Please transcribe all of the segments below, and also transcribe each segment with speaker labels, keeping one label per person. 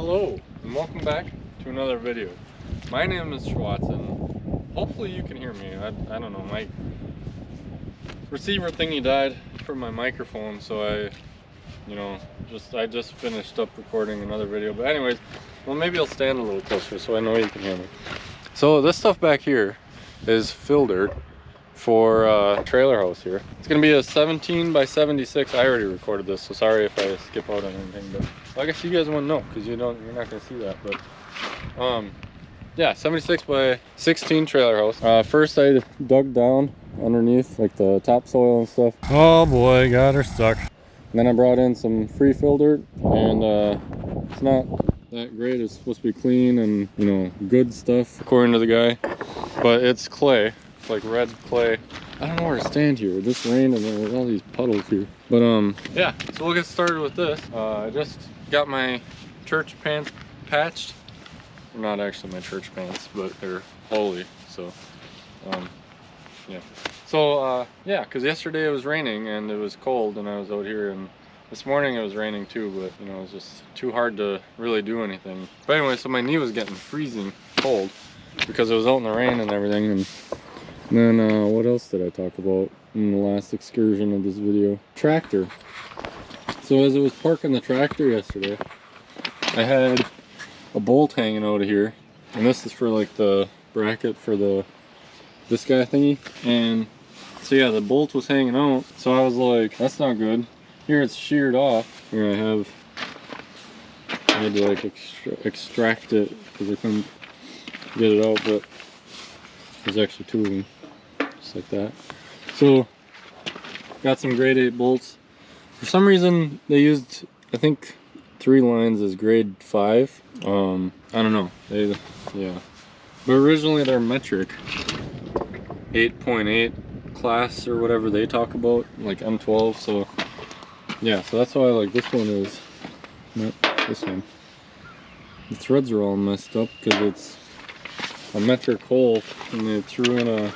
Speaker 1: Hello and welcome back to another video. My name is Schwartzen. Hopefully you can hear me. I don't know, my receiver thingy died from my microphone, so I just finished up recording another video. But anyways, well, maybe I'll stand a little closer so I know you can hear me. So this stuff back here is fill dirt for a trailer house here. It's gonna be a 17 by 76. I already recorded this, so sorry if I skip out on anything, but well, I guess you guys wouldn't know because you're not gonna see that. But yeah, 76 by 16 trailer house. First I dug down underneath like the topsoil and stuff. Oh boy, got her stuck. And then I brought in some free fill dirt, and it's not that great. It's supposed to be clean and, you know, good stuff according to the guy, but it's clay. It's like red clay. I don't know where to stand here. It just rained and there's all these puddles here. But yeah, so we'll get started with this. I just got my church pants patched. They're not actually my church pants, but they're holy. So yeah. So yeah, because yesterday it was raining and it was cold and I was out here, and this morning it was raining too, but you know, it was just too hard to really do anything. But anyway, so my knee was getting freezing cold because it was out in the rain and everything. And then what else did I talk about in the last excursion of this video? Tractor. So as I was parking the tractor yesterday, I had a bolt hanging out of here, and this is for like the bracket for this guy thingy. And so yeah, the bolt was hanging out, so I was like, that's not good. Here it's sheared off. Here I had to like extract it because I couldn't get it out, but there's actually two of them, just like that. So got some grade 8 bolts. For some reason they used, I think, 3 lines as grade 5. I don't know. Yeah. But originally they're metric 8.8 class or whatever they talk about, like M12. So yeah, so that's why like this one is not this one. The threads are all messed up because it's a metric hole and they threw in a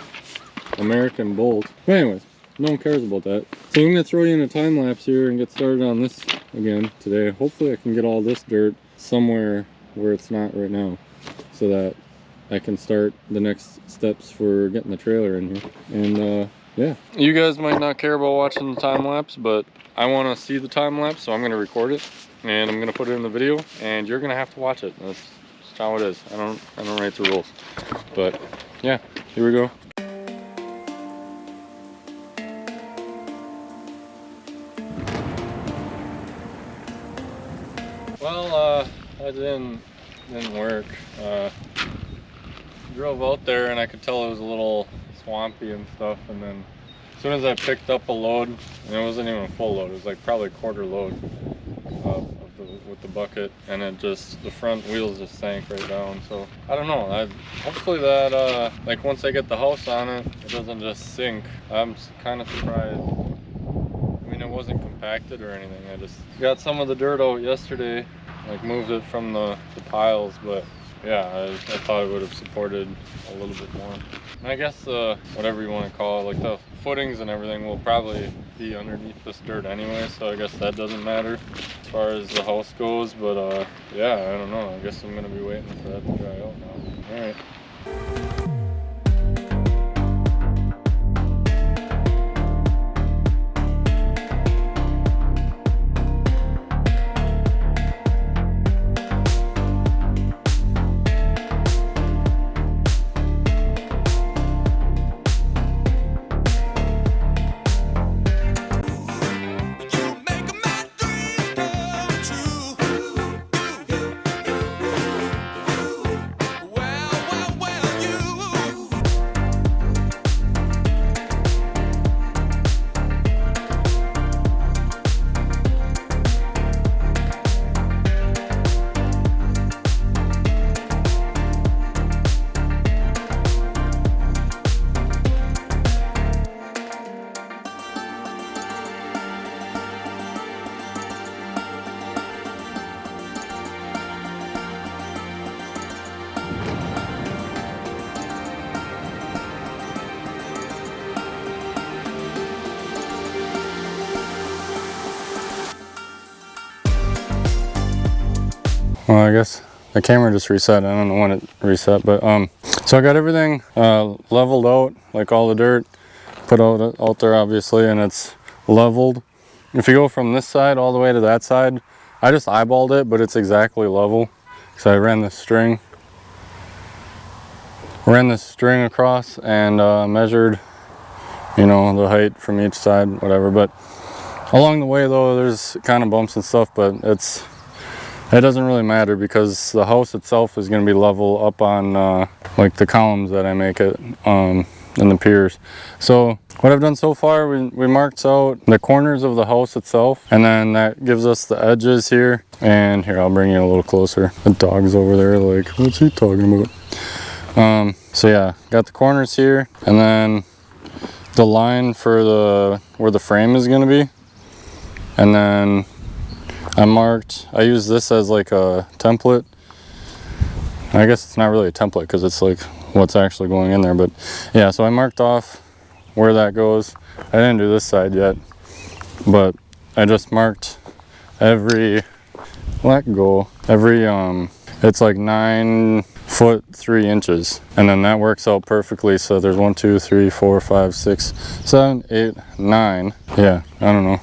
Speaker 1: American bolt. But anyways, no one cares about that. So I'm gonna throw you in a time lapse here and get started on this again today. Hopefully I can get all this dirt somewhere where it's not right now, so that I can start the next steps for getting the trailer in here. And yeah, you guys might not care about watching the time lapse, but I want to see the time lapse, so I'm gonna record it and I'm gonna put it in the video, and you're gonna have to watch it. That's just how it is. I don't write the rules. But yeah, here we go. Well, that didn't work. Drove out there and I could tell it was a little swampy and stuff, and then as soon as I picked up a load, and it wasn't even a full load, it was like probably a quarter load with the bucket, and it just, the front wheels just sank right down. So I don't know, hopefully that like once I get the house on it, it doesn't just sink. I'm kind of surprised. I mean, it wasn't compacted or anything. I just got some of the dirt out yesterday, like moved it from the piles, but yeah, I thought it would have supported a little bit more. And I guess whatever you want to call it, like the footings and everything will probably be underneath this dirt anyway, so I guess that doesn't matter as far as the house goes. But yeah, I don't know. I guess I'm gonna be waiting for that to dry out now. All right. Well, I guess the camera just reset. I don't know when it reset, but so I got everything leveled out, like all the dirt put out there obviously, and it's leveled. If you go from this side all the way to that side, I just eyeballed it, but it's exactly level. So I ran this string across and measured, you know, the height from each side, whatever. But along the way though, there's kind of bumps and stuff, but it doesn't really matter because the house itself is going to be level up on like the columns that I make it and the piers. So what I've done so far, we marked out the corners of the house itself, and then that gives us the edges here. And here, I'll bring you a little closer. The dog's over there like, what's he talking about? So yeah, got the corners here, and then the line for where the frame is going to be. And then I use this as like a template. I guess it's not really a template because it's like what's actually going in there, but yeah, so I marked off where that goes. I didn't do this side yet, but I just marked every it's like 9 foot 3 inches, and then that works out perfectly. So there's 1 2 3 4 5 6 7 8 9. Yeah, I don't know,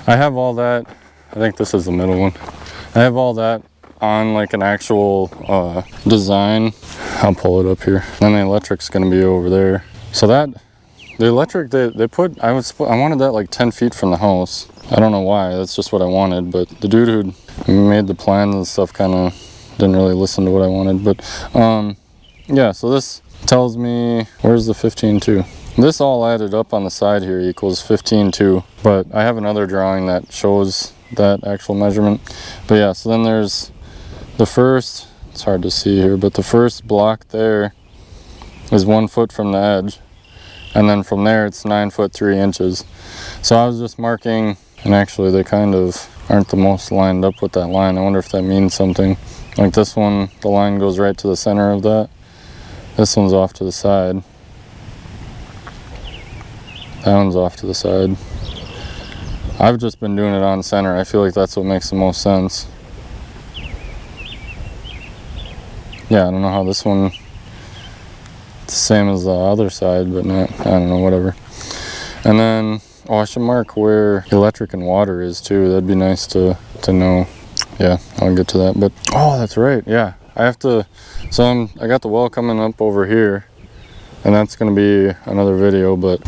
Speaker 1: I have all that. I think this is the middle one. I have all that on like an actual design. I'll pull it up here. Then the electric's gonna be over there. So that, the electric they put, I wanted that like 10 feet from the house. I don't know why, that's just what I wanted, but the dude who made the plans and stuff kind of didn't really listen to what I wanted. But yeah, so this tells me, where's the 15.2? This all added up on the side here equals 15.2, but I have another drawing that shows that actual measurement. But yeah, so then there's the first, it's hard to see here, but the first block there is 1 foot from the edge, and then from there it's 9 foot 3 inches. So I was just marking, and actually they kind of aren't the most lined up with that line. I wonder if that means something. Like this one, the line goes right to the center of that. This one's off to the side. That one's off to the side. I've just been doing it on center. I feel like that's what makes the most sense. Yeah, I don't know how this one, it's the same as the other side, but not, I don't know, whatever. And then, oh, I should mark where electric and water is too. That'd be nice to know. Yeah, I'll get to that. But, oh, that's right, yeah. I have to, so I got the well coming up over here, and that's gonna be another video, but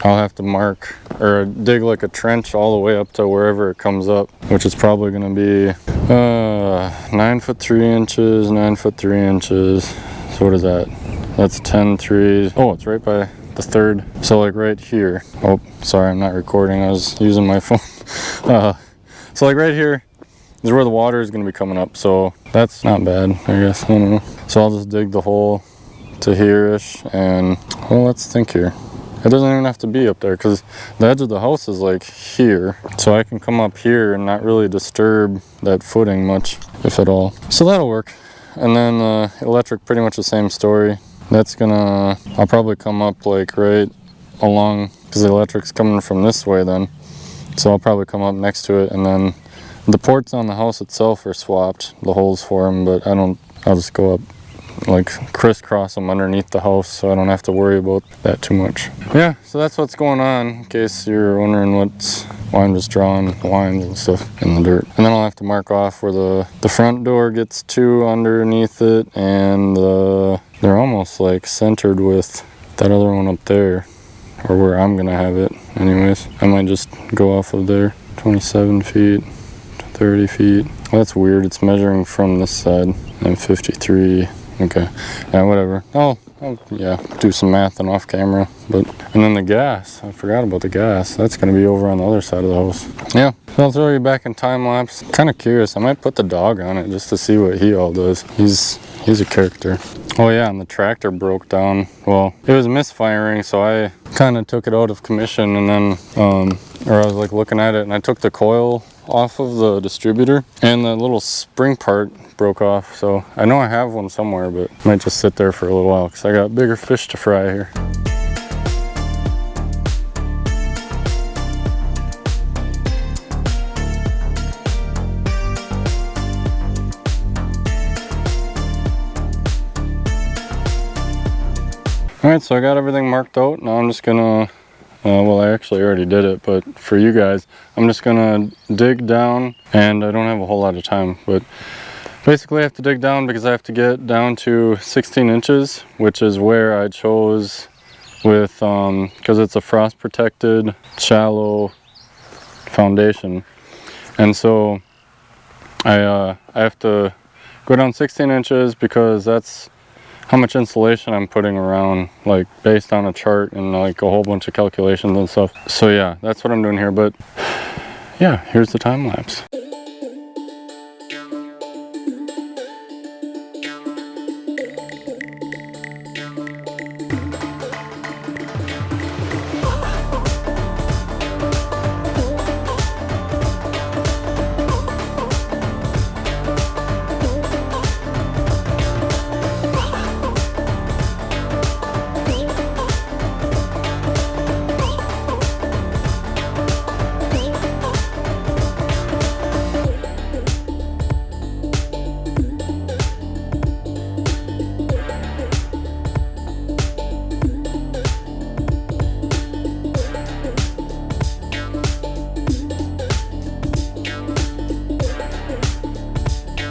Speaker 1: I'll have to mark or dig like a trench all the way up to wherever it comes up, which is probably going to be 9 foot 3 inches, 9 foot 3 inches. So what is that? That's 10.3. Oh, it's right by the third. So like right here. Oh, sorry, I'm not recording. I was using my phone. So like right here is where the water is going to be coming up. So that's not bad, I guess. I don't know. So I'll just dig the hole to here-ish, and well, let's think here. It doesn't even have to be up there because the edge of the house is like here. So I can come up here and not really disturb that footing much, if at all. So that'll work. And then electric, pretty much the same story. That's gonna, I'll probably come up like right along, because the electric's coming from this way then. So I'll probably come up next to it, and then the ports on the house itself are swapped, the holes for them, but I'll just go up, like crisscross them underneath the house, so I don't have to worry about that too much. Yeah, so that's what's going on, in case you're wondering why I'm just drawing lines and stuff in the dirt. And then I'll have to mark off where the front door gets to underneath it, and they're almost like centered with that other one up there, or where I'm gonna have it anyways. I might just go off of there. 27 feet, 30 feet. Well, that's weird, it's measuring from this side, and 53. Okay, yeah, whatever. I'll yeah, do some math and off camera. And then the gas, I forgot about the gas. That's gonna be over on the other side of the house. Yeah, so I'll throw you back in time lapse. Kind of curious, I might put the dog on it just to see what he all does. He's a character. Oh yeah, and the tractor broke down. Well, it was misfiring, so I kind of took it out of commission, and then, or I was like looking at it, and I took the coil off of the distributor, and the little spring part broke off. So I know I have one somewhere, but it might just sit there for a little while because I got bigger fish to fry here. Alright, so I got everything marked out. Now I'm just gonna, well, I actually already did it, but for you guys, I'm just gonna dig down, and I don't have a whole lot of time, but basically I have to dig down because I have to get down to 16 inches, which is where I chose with, because it's a frost protected, shallow foundation. And so I have to go down 16 inches because that's how much insulation I'm putting around, like based on a chart and like a whole bunch of calculations and stuff. So yeah, that's what I'm doing here, but yeah, here's the time lapse.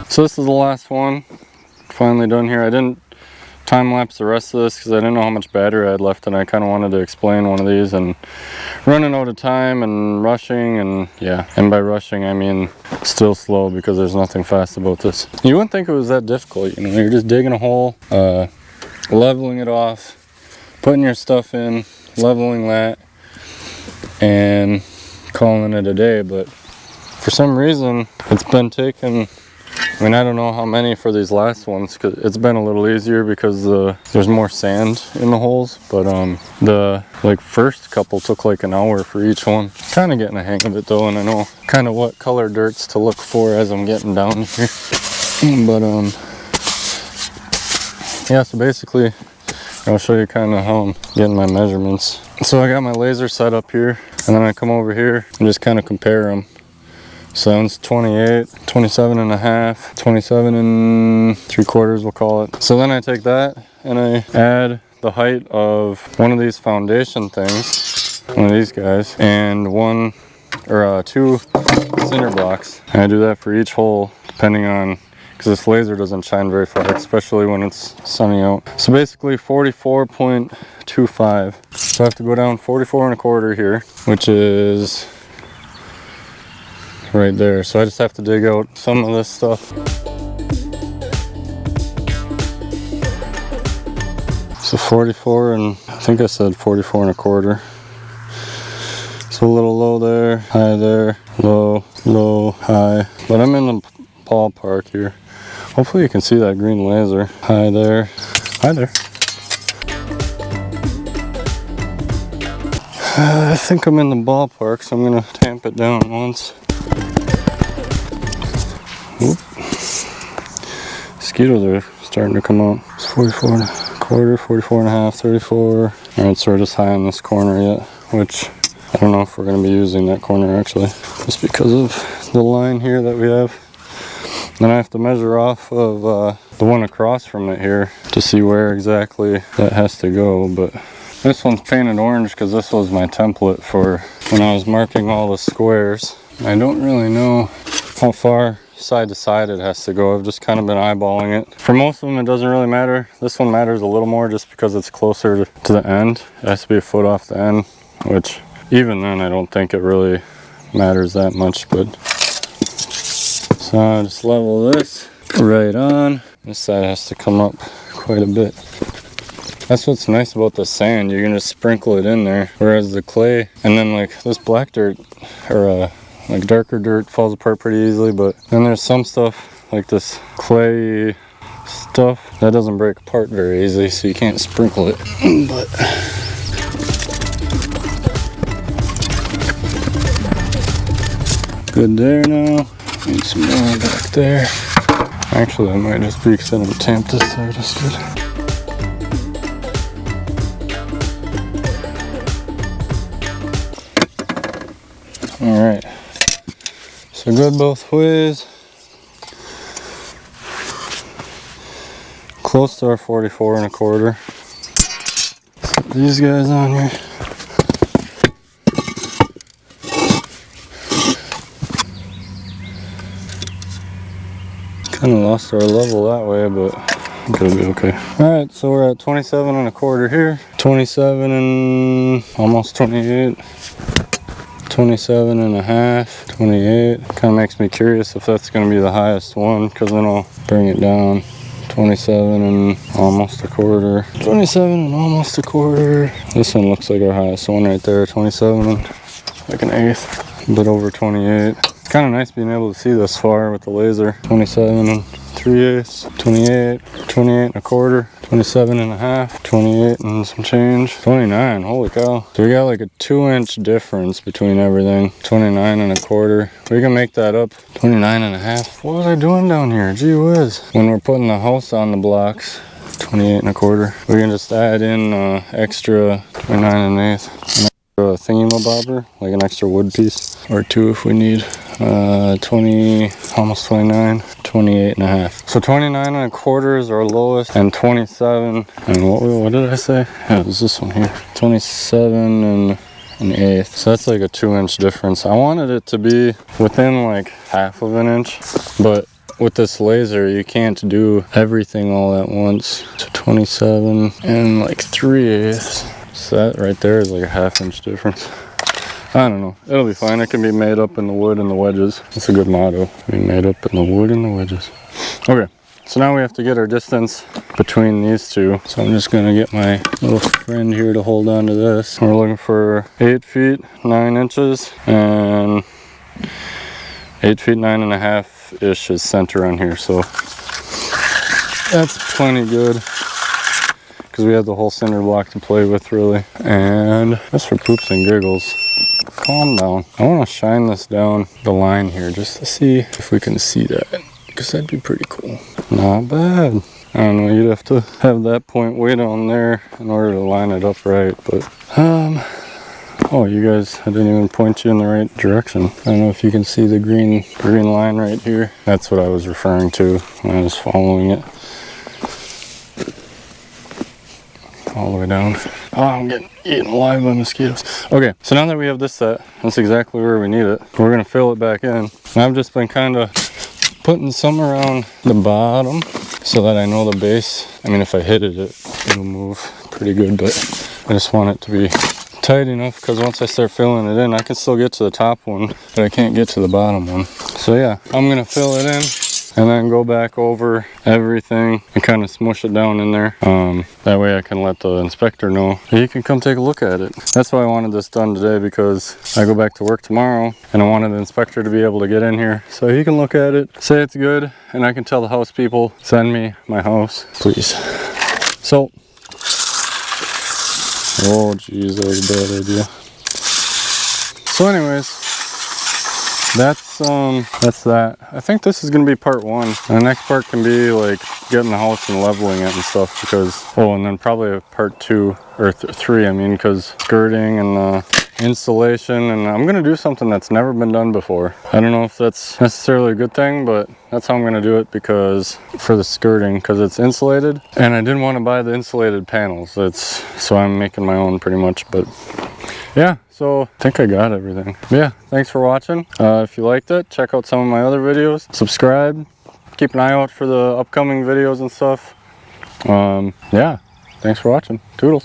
Speaker 1: So this is the last one, finally done here. I didn't time lapse the rest of this because I didn't know how much battery I had left, and I kind of wanted to explain one of these, and running out of time and rushing, and yeah, and by rushing I mean still slow because there's nothing fast about this. You wouldn't think it was that difficult, you know, you're just digging a hole, leveling it off, putting your stuff in, leveling that, and calling it a day, but for some reason it's been taking, I mean, I don't know how many for these last ones, because it's been a little easier because there's more sand in the holes, but the like first couple took like an hour for each one. Kind of getting a hang of it though, and I know kind of what color dirts to look for as I'm getting down here. But yeah, so basically I'll show you kind of how I'm getting my measurements. So I got my laser set up here, and then I come over here and just kind of compare them. So one's 28, 27 and a half, 27 and 3/4 we'll call it. So then I take that and I add the height of one of these foundation things, one of these guys, and one or two cinder blocks. And I do that for each hole depending on, because this laser doesn't shine very far, especially when it's sunny out. So basically 44.25. So I have to go down 44 1/4 here, which is right there. So I just have to dig out some of this stuff. So 44, and I think I said 44 1/4. So a little low there, high there, low, low, high. But I'm in the ballpark here. Hopefully you can see that green laser. High there, hi there. I think I'm in the ballpark, so I'm gonna tamp it down once. Oop. Mosquitoes are starting to come out. It's 44 1/4, 44 and a half, 34. Alright, so we're just high on this corner yet, which I don't know if we're going to be using that corner actually, just because of the line here that we have. Then I have to measure off of the one across from it here to see where exactly that has to go. But this one's painted orange because this was my template for when I was marking all the squares. I don't really know how far side to side it has to go. I've just kind of been eyeballing it. For most of them it doesn't really matter. This one matters a little more just because it's closer to the end. It has to be a foot off the end, which even then I don't think it really matters that much. But so I just level this right on. This side has to come up quite a bit. That's what's nice about the sand, you can just sprinkle it in there, whereas the clay, and then like this black dirt or like darker dirt falls apart pretty easily, but then there's some stuff like this clay stuff that doesn't break apart very easily, so you can't sprinkle it. But good there now. Need some more back there. Actually, I might just be because I didn't tamp this side as good. Alright, so good both ways. Close to our 44 1/4. these guys on here. Kind of lost our level that way, but I think it'll be okay. Alright, so we're at 27 1/4 here. 27 and almost 28. 27 1/2, 28. Kind of makes me curious if that's going to be the highest one, because then I'll bring it down. 27 and almost 1/4. 27 and almost 1/4. This one looks like our highest one right there. 27 and like 1/8, a bit over 28. Kind of nice being able to see this far with the laser. 27 and 3/8, 28, 28 1/4, 27 1/2, 28 and some change, 29. Holy cow. So we got like a 2-inch difference between everything. 29 1/4. We can make that up. 29 1/2. What was I doing down here? Gee whiz. When we're putting the house on the blocks, 28 1/4. We can just add in extra 29 1/8. A thingamabobber, like an extra wood piece or two if we need. 20, almost 29, 28 1/2. So 29 1/4 is our lowest, and 27, and what did I say? Yeah, it was this one here. 27 and 1/8. So that's like a 2-inch difference. I wanted it to be within like 1/2 inch, but with this laser you can't do everything all at once. So 27 and like 3/8. So that right there is like a 1/2 inch difference. I don't know. It'll be fine. It can be made up in the wood and the wedges. That's a good motto. Be made up in the wood and the wedges. Okay. So now we have to get our distance between these two. So I'm just going to get my little friend here to hold on to this. We're looking for 8 feet 9 inches and 8 feet 9 1/2-ish is center on here. So that's plenty good, because we have the whole cinder block to play with really. And just for poops and giggles, calm down. I want to shine this down the line here just to see if we can see that, because that'd be pretty cool. Not bad. I don't know, you'd have to have that point way down there in order to line it up right, but oh, you guys, I didn't even point you in the right direction. I don't know if you can see the green line right here. That's what I was referring to when I was following it all the way down. Oh, I'm getting eaten alive by mosquitoes. Okay, so now that we have this set, that's exactly where we need it. We're gonna fill it back in. And I've just been kind of putting some around the bottom so that I know the base. I mean, if I hit it, it'll move pretty good, but I just want it to be tight enough, because once I start filling it in, I can still get to the top one, but I can't get to the bottom one. So yeah, I'm gonna fill it in and then go back over everything and kind of smush it down in there. That way I can let the inspector know he can come take a look at it. That's why I wanted this done today, because I go back to work tomorrow and I wanted the inspector to be able to get in here so he can look at it, say it's good, and I can tell the house people, send me my house, please. So, oh geez, that was a bad idea. So anyways, that's that. I think this is gonna be part 1. And the next part can be like getting the house and leveling it and stuff, because, oh, and then probably a part 2 or 3, I mean, because skirting and installation, and I'm gonna do something that's never been done before. I don't know if that's necessarily a good thing, but that's how I'm gonna do it, because for the skirting, because it's insulated, and I didn't want to buy the insulated panels. So I'm making my own pretty much. But yeah, so I think I got everything. Yeah, thanks for watching. If you liked it, check out some of my other videos. Subscribe. Keep an eye out for the upcoming videos and stuff. Yeah, thanks for watching. Toodles.